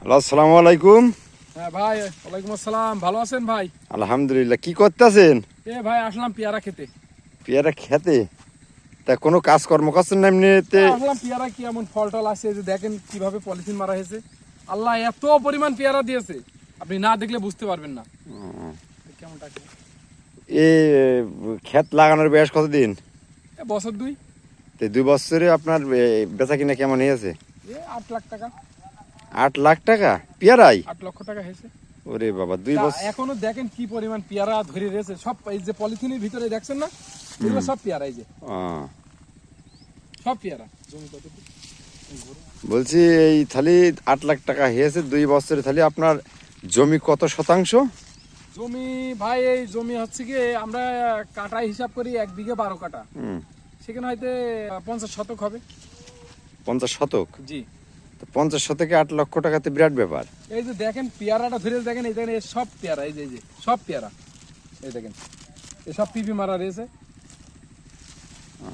Hello, আসসালামু আলাইকুম। হ্যাঁ ভাই, ওয়ালাইকুম আসসালাম। ভালো আছেন ভাই? আলহামদুলিল্লাহ। কি করতেছেন? ভাই আসলাম পেয়ারা খেতে। পেয়ারা খেতে? তা কোনো কাজকর্ম করছেন না এমনিতে? আসলাম পেয়ারা কি এমন ফল টল আছে, যে দেখেন কিভাবে পলিথিন মারা হয়েছে। আল্লাহ এত পরিমাণ পেয়ারা দিয়েছে, আপনি না দেখলে বুঝতে পারবেন না। কেমন টাকা? এ ক্ষেত লাগানোর বয়স কতদিন? বছর দুই। তো 2 বছরে আপনার বেচা কিনা কেমন হয়েছে? 8 লাখ টাকা। 8 লাখ টাকা পেয়ারাই? 8 লক্ষ টাকা হয়েছে। ওরে বাবা, 2 বছর। এখনো দেখেন কি পরিমাণ পেয়ারা ধরে রয়েছে সব। এই যে পলিথিনের ভিতরে দেখছেন না, এগুলো সব পেয়ারা। এই যে সব পেয়ারা। জমি কতটুকু বলছি এই থালি 8 লাখ টাকা হয়েছে 2 বছরে। থালি আপনার জমি কত শতাংশ? জমি ভাই, এই জমি হচ্ছে কি আমরা কাটা হিসাব করি 1 বিঘে 12 কাটা। সেখানে হয়তো 50 শতক হবে। 50 শতক? জি। তো 50 শতকে 8 লক্ষ টাকাতে বিরাট ব্যাপার। এই যে দেখেন পেয়ারাটা ধরে দেখেন, এই দেখেন এই সব পেয়ারা। এই যে সব পেয়ারা, এই দেখেন এই সব পিপি মারা রয়েছে।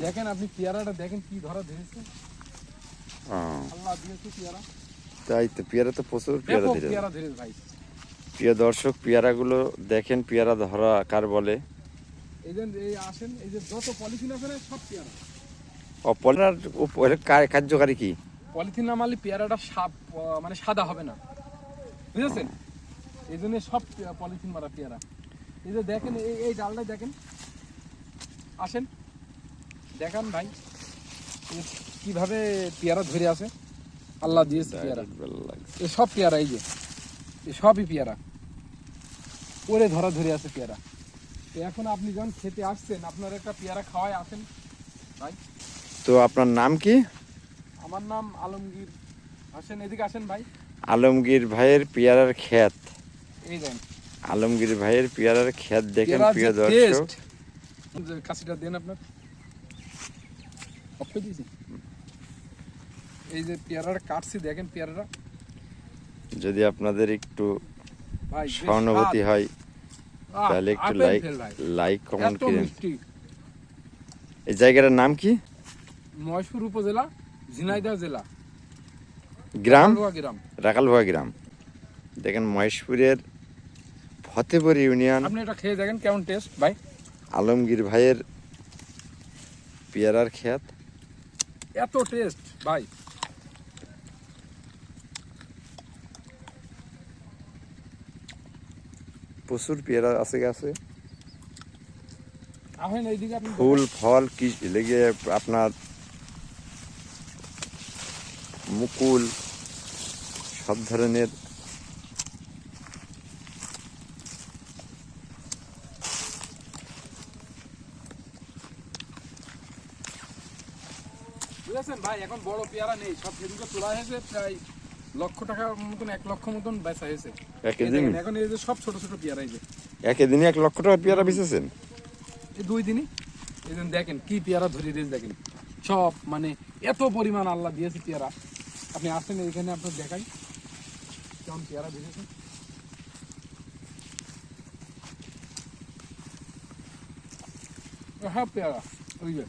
দেখেন আপনি পেয়ারাটা দেখেন কি ধরা ধরেছে। আল্লাহ দিয়েছে পেয়ারা। তাই তো, পেয়ারা তো প্রচুর পেয়ারা ধরে। পেয়ারা ধরেছে ভাই। প্রিয় দর্শক, পেয়ারাগুলো দেখেন, পেয়ারা ধরা কার বলে। এই যে এই আসেন, এই যে যত পলিথিন আছে না সব পেয়ারা। পেয়ারার কার্যকারী কি? পলিথিন না মারলে পেয়ারাটা মানে সাদা হবে না, বুঝেছেন? এই জন্য সব পলিথিন মারা পেয়ারা। এই যে দেখেন এই ডালটাই দেখেন, আসেন দেখান ভাই কিভাবে পেয়ারা ধরে আছে। আল্লাহ দিয়েছে পেয়ারা, এই সব পেয়ারা। এই যে এই সবই পেয়ারা ওরে ধরা ধরে আছে পেয়ারা। তো এখন আপনি যখন খেতে আসছেন, আপনার একটা পেয়ারা খাওয়ায় আসেন ভাই। তো আপনার নাম কি? আমার নাম আলমগীর। আসেন, এদিকে আসেন ভাই। আলমগীর ভাইয়ের পেয়ারার ক্ষেত। এই দেন আলমগীর ভাইয়ের পেয়ারার ক্ষেত দেখেন প্রিয় দর্শক। কাশিটা দেন আপনার। এই যে পেয়ারাটা কাটছি দেখেন পেয়ারাটা। যদি আপনাদের একটু ভাই সহানুভূতি হয় তাহলে একটু লাইক কমেন্ট করেন। এই জায়গাটার নাম কি? মহেশপুর উপজেলা, ঝিনাইদহ জেলা, গ্রাম গ্রাম, রাকালভুয়া গ্রাম। দেখেন মহেশপুরের ফতেপুর ইউনিয়ন। আপনি এটা খেয়ে দেখেন কেমন টেস্ট ভাই। আলমগীর ভাইয়ের পেয়ারার ক্ষেত, এত টেস্ট ভাই। প্রচুর পেয়ারা আছে গাছে। এইদিকে ফুল ফল কি লেগে আপনার মুকুল সব ধরনের। বুঝেছেন ভাই, এখন বড় পেয়ারা নেই, সব সেদিকে তোলা হয়েছে। প্রায় লক্ষ টাকার মতন, 1 লক্ষ মতন বেচা হয়েছে এখন। এই যে সব ছোট ছোট পেয়ারা। এই যে একই দিনে 1 লক্ষ টাকা পেয়ারা বেচেছেন? এই 2 দিনই। এই যে দেখেন কি পেয়ারা ধরে দিয়েছে দেখেন সব। মানে এত পরিমাণ আল্লাহ দিয়েছে পেয়ারা। আপনি আসেন এইখানে, আপনার দেখাই কেমন পেয়ারা দিয়েছে। হ্যাঁ পেয়ারা ওই যে